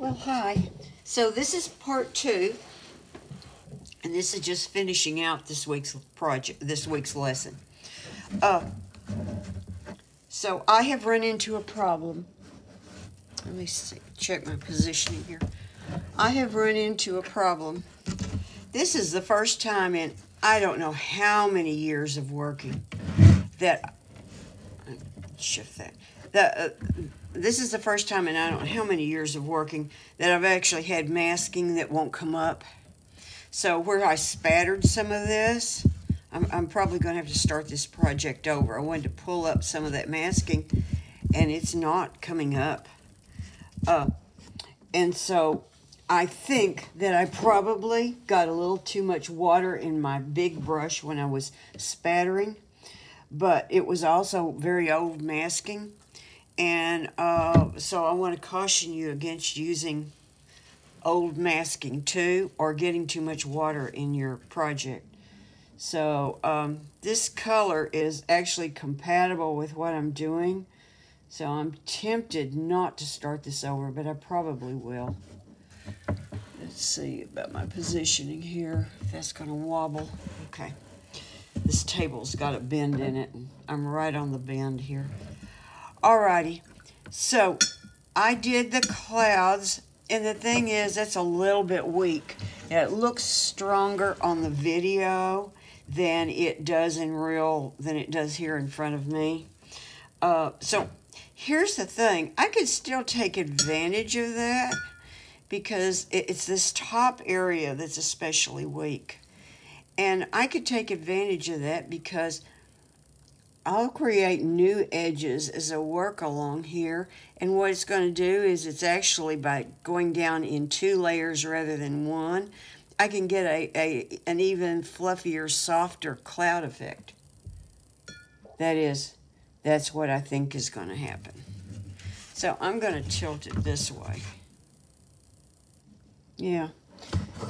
Well, hi. So this is part 2, and this is just finishing out this week's project, this week's lesson. So I have run into a problem. Let me see, check my positioning here. I have run into a problem. This is the first time in I don't know how many years of working that shift that. This is the first time in I don't know how many years of working that I've actually had masking that won't come up. So where I spattered some of this, I'm probably going to have to start this project over. I wanted to pull up some of that masking, and it's not coming up. And so I think that I probably got a little too much water in my big brush when I was spattering, but it was also very old masking. And so I want to caution you against using old masking too, or getting too much water in your project. So this color is actually compatible with what I'm doing. So I'm tempted not to start this over, but I probably will. Let's see about my positioning here, if that's going to wobble. Okay. This table's got a bend in it, and I'm right on the bend here. Alrighty, so I did the clouds, and the thing is, that's a little bit weak. It looks stronger on the video than it does here in front of me. So here's the thing. I could still take advantage of that because it's this top area that's especially weak. And I could take advantage of that because I'll create new edges as I work along here, and what it's going to do is it's actually by going down in 2 layers rather than 1, I can get an even fluffier, softer cloud effect. That's what I think is going to happen. So I'm going to tilt it this way. Yeah,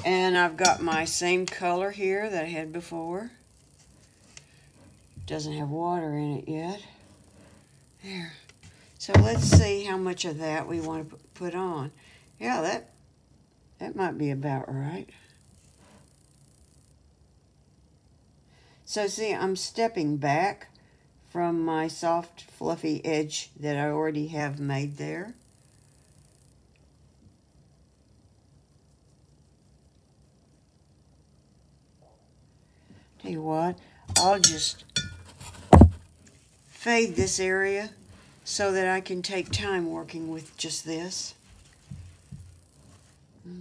and I've got my same color here that I had before. Doesn't have water in it yet. There. So let's see how much of that we want to put on. Yeah, that might be about right. So see, I'm stepping back from my soft, fluffy edge that I already have made there. Tell you what, I'll just fade this area so that I can take time working with just this.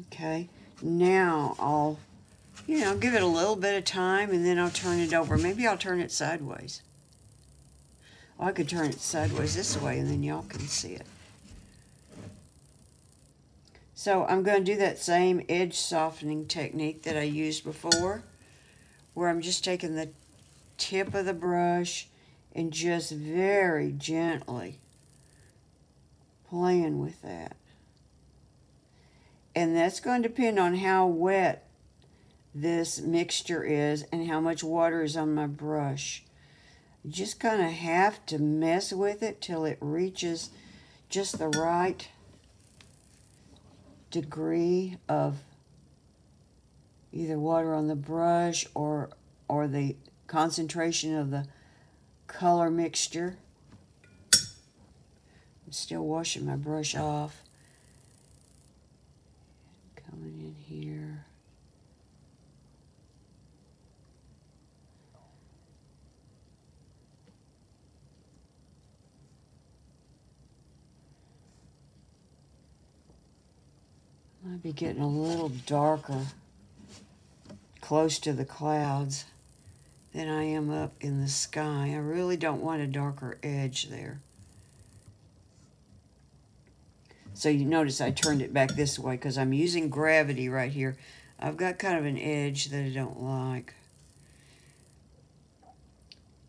Okay, now I'll, give it a little bit of time, and then I'll turn it over. Maybe I'll turn it sideways. Well, I could turn it sideways this way, and then y'all can see it. So I'm going to do that same edge softening technique that I used before, where I'm just taking the tip of the brush and just very gently playing with that. And that's going to depend on how wet this mixture is and how much water is on my brush. You just kind of have to mess with it till it reaches just the right degree of either water on the brush or the concentration of the color mixture. I'm still washing my brush off. Coming in here. Might be getting a little darker close to the clouds than I am up in the sky. I really don't want a darker edge there. So you notice I turned it back this way because I'm using gravity right here. I've got kind of an edge that I don't like.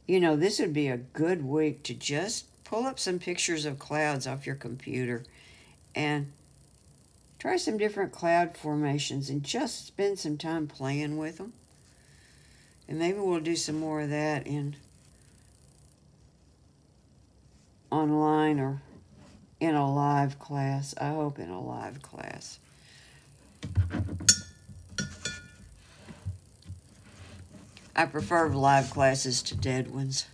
This would be a good week to just pull up some pictures of clouds off your computer and try some different cloud formations and just spend some time playing with them. And maybe we'll do some more of that online or in a live class. I hope in a live class. I prefer live classes to dead ones.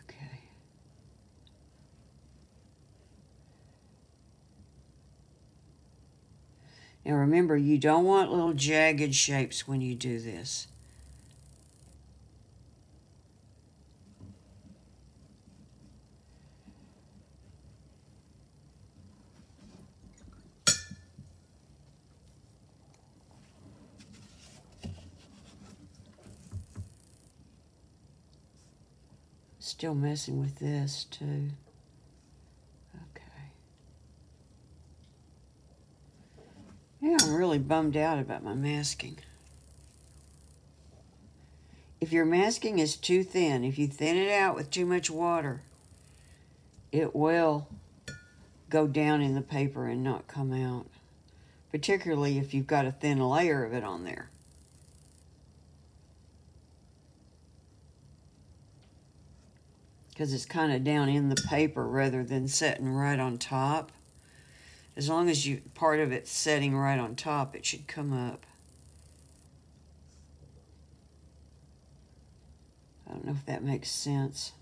Okay. Now remember, you don't want little jagged shapes when you do this. Still messing with this too. Okay. Yeah, I'm really bummed out about my masking. If your masking is too thin, if you thin it out with too much water, it will go down in the paper and not come out, particularly if you've got a thin layer of it on there. Because it's kind of down in the paper rather than setting right on top. As long as part of it's setting right on top, it should come up. I don't know if that makes sense.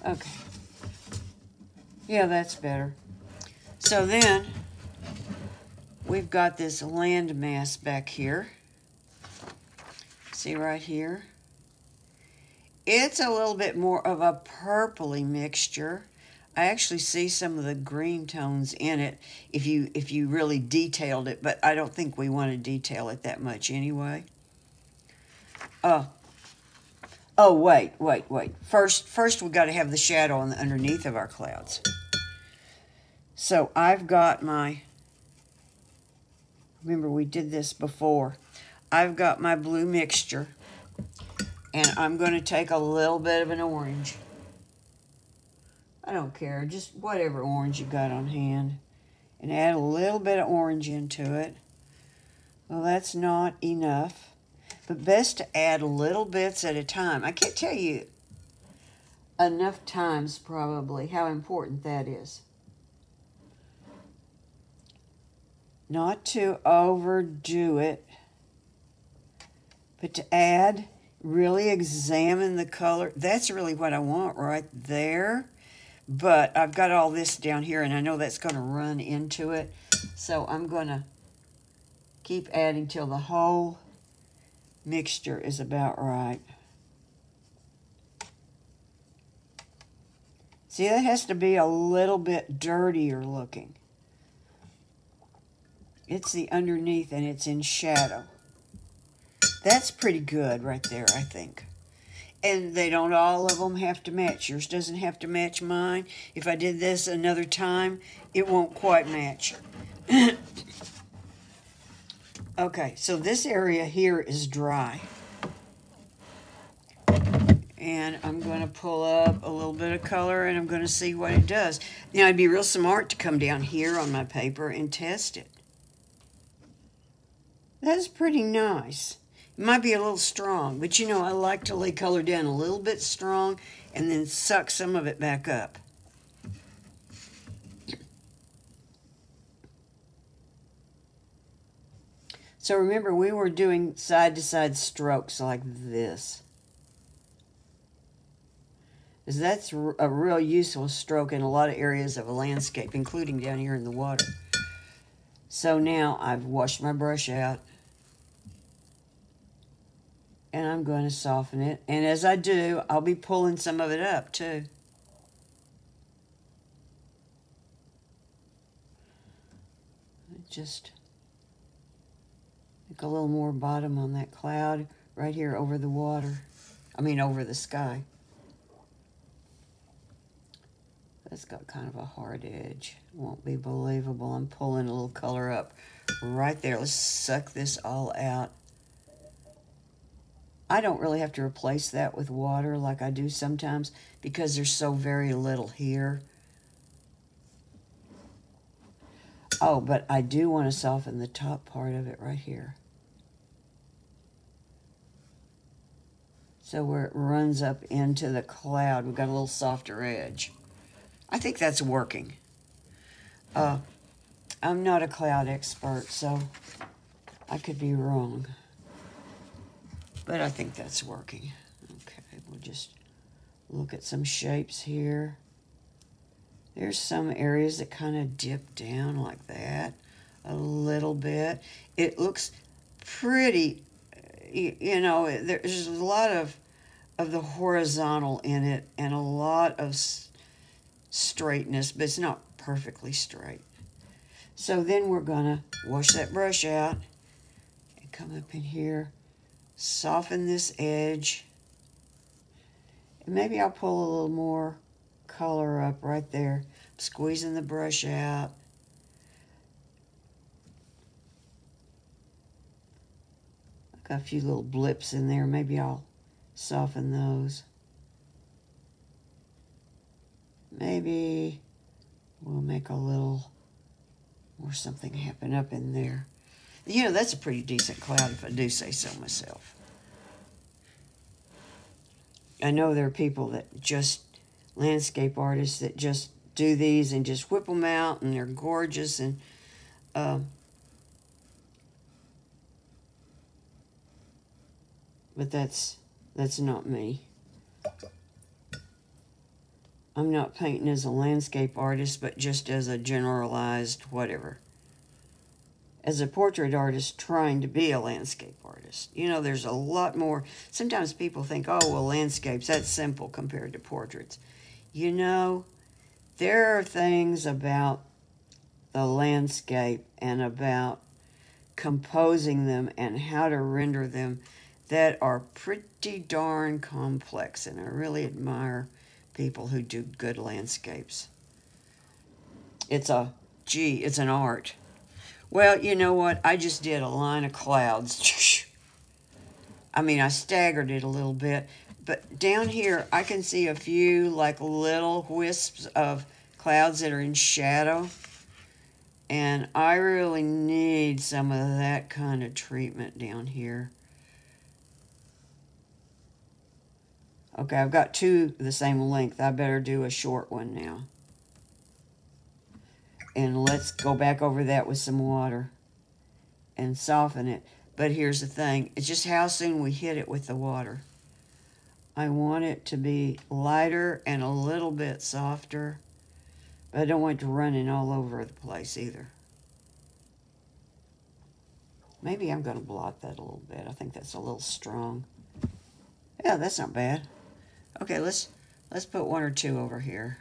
Okay. Yeah, that's better. So then, we've got this landmass back here. See right here? It's a little bit more of a purpley mixture. I actually see some of the green tones in it if you really detailed it, but I don't think we want to detail it that much anyway. Oh, wait. First we got to have the shadow on the underneath of our clouds. So I've got my, remember we did this before. I've got my blue mixture, and I'm going to take a little bit of an orange. I don't care, just whatever orange you got on hand, and add a little bit of orange into it. Well, that's not enough, but best to add little bits at a time. I can't tell you enough times probably how important that is. Not to overdo it, but to add, really examine the color. That's really what I want right there. But I've got all this down here, and I know that's going to run into it. So I'm going to keep adding till the whole mixture is about right. See, that has to be a little bit dirtier looking. It's the underneath, and it's in shadow. That's pretty good right there, I think. And they don't all of them have to match. Yours doesn't have to match mine. If I did this another time, it won't quite match. Okay, so this area here is dry. And I'm going to pull up a little bit of color, and I'm going to see what it does. Now, it'd be real smart to come down here on my paper and test it. That's pretty nice. It might be a little strong, but you know, I like to lay color down a little bit strong and then suck some of it back up. So remember, we were doing side-to-side strokes like this. Because that's a real useful stroke in a lot of areas of a landscape, including down here in the water. So now I've washed my brush out. And I'm going to soften it. And as I do, I'll be pulling some of it up too. Just make a little more bottom on that cloud right here over the water. I mean, over the sky. That's got kind of a hard edge. Won't be believable. I'm pulling a little color up right there. Let's suck this all out. I don't really have to replace that with water like I do sometimes because there's so very little here. Oh, but I do want to soften the top part of it right here. So where it runs up into the cloud, we've got a little softer edge. I think that's working. I'm not a cloud expert, so I could be wrong. But I think that's working. Okay, we'll just look at some shapes here. There's some areas that kind of dip down like that a little bit. It looks pretty, you know, there's a lot of the horizontal in it and a lot of straightness, but it's not perfectly straight. So then we're gonna wash that brush out and come up in here, soften this edge. And maybe I'll pull a little more color up right there. Squeezing the brush out. I've got a few little blips in there. Maybe I'll soften those. Maybe we'll make a little more something happen up in there. You know, that's a pretty decent cloud if I do say so myself. I know there are people that just, landscape artists that just do these and just whip them out and they're gorgeous, and but that's not me. I'm not painting as a landscape artist, but just as a generalized whatever. As a portrait artist trying to be a landscape artist. You know, there's a lot more. Sometimes people think, oh, well, landscapes, that's simple compared to portraits. You know, there are things about the landscape and about composing them and how to render them that are pretty darn complex, and I really admire people who do good landscapes. It's an art. Well, you know what? I just did a line of clouds. I mean, I staggered it a little bit, but down here I can see a few like little wisps of clouds that are in shadow, and I really need some of that kind of treatment down here. Okay, I've got two the same length. I better do a short one now. And let's go back over that with some water and soften it. But here's the thing. It's just how soon we hit it with the water. I want it to be lighter and a little bit softer, but I don't want it to run all over the place either. Maybe I'm going to blot that a little bit. I think that's a little strong. Yeah, that's not bad. Okay, let's put one or two over here.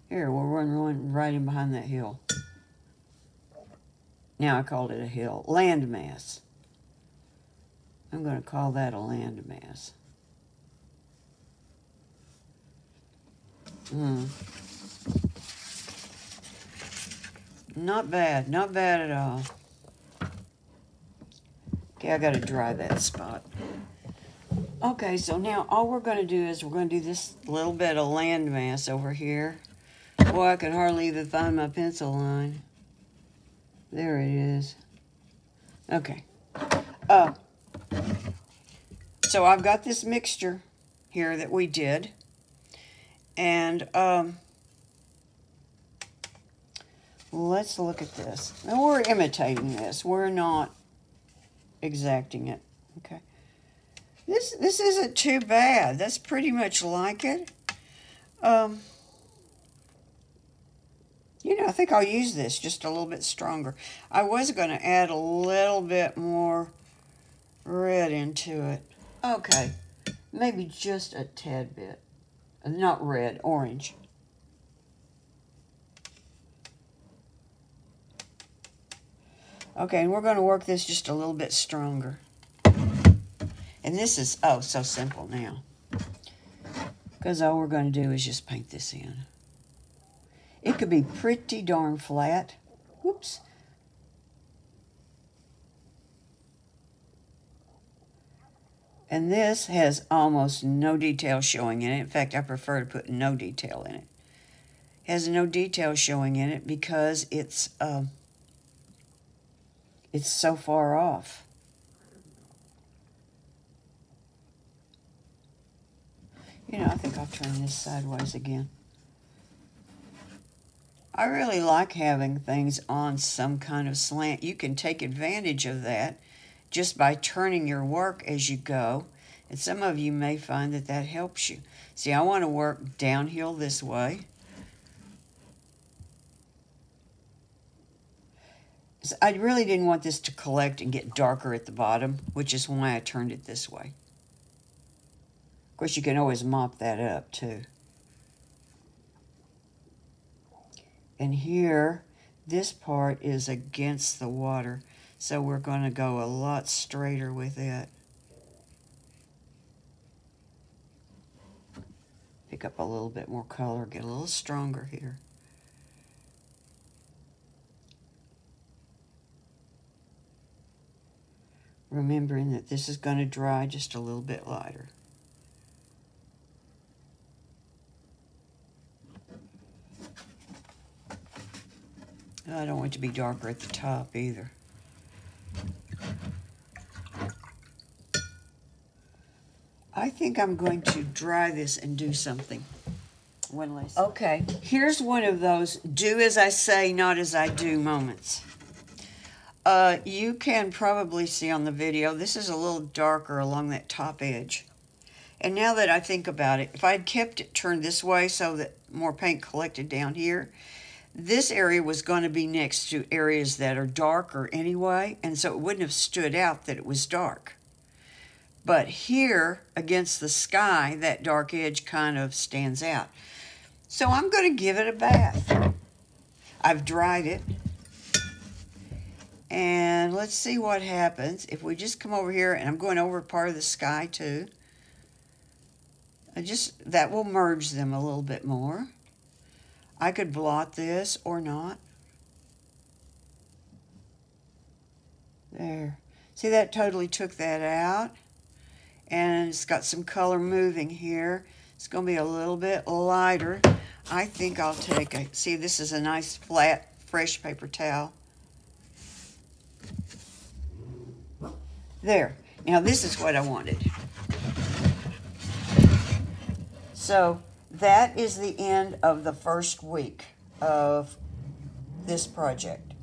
Here, we'll run one right in behind that hill. Now I called it a hill. Landmass. I'm going to call that a landmass. Not bad. Not bad at all. Okay, I got to dry that spot. Okay, so now all we're going to do is we're going to do this little bit of landmass over here. Boy, I can hardly even find my pencil line. There it is. Okay. So I've got this mixture here that we did. And let's look at this. Now we're imitating this. We're not exacting it. Okay. This isn't too bad. That's pretty much like it. You know, I think I'll use this just a little bit stronger. I was going to add a little bit more red into it. Okay, maybe just a tad bit. Not red, orange. Okay, and we're going to work this just a little bit stronger. And this is, oh, so simple now. Because all we're going to do is just paint this in. It could be pretty darn flat. Whoops. And this has almost no detail showing in it. In fact, I prefer to put no detail in it. It has no detail showing in it because it's so far off. You know, I think I'll turn this sideways again. I really like having things on some kind of slant. You can take advantage of that just by turning your work as you go. And some of you may find that that helps you. See, I want to work downhill this way. So I really didn't want this to collect and get darker at the bottom, which is why I turned it this way. Of course, you can always mop that up too. And here, this part is against the water, so we're going to go a lot straighter with it. Pick up a little bit more color, get a little stronger here. Remembering that this is going to dry just a little bit lighter. I don't want it to be darker at the top either. I think I'm going to dry this and do something. Okay, here's one of those do as I say, not as I do moments. You can probably see on the video, this is a little darker along that top edge. And now that I think about it, if I'd kept it turned this way so that more paint collected down here, this area was going to be next to areas that are darker anyway, and so it wouldn't have stood out that it was dark. But here, against the sky, that dark edge kind of stands out. So I'm going to give it a bath. I've dried it. And let's see what happens if we just come over here, and I'm going over part of the sky too. That will merge them a little bit more. I could blot this or not. There. See, that totally took that out. And it's got some color moving here. It's going to be a little bit lighter. I think I'll take a... See, this is a nice flat, fresh paper towel. There. Now, this is what I wanted. So, that is the end of the first week of this project.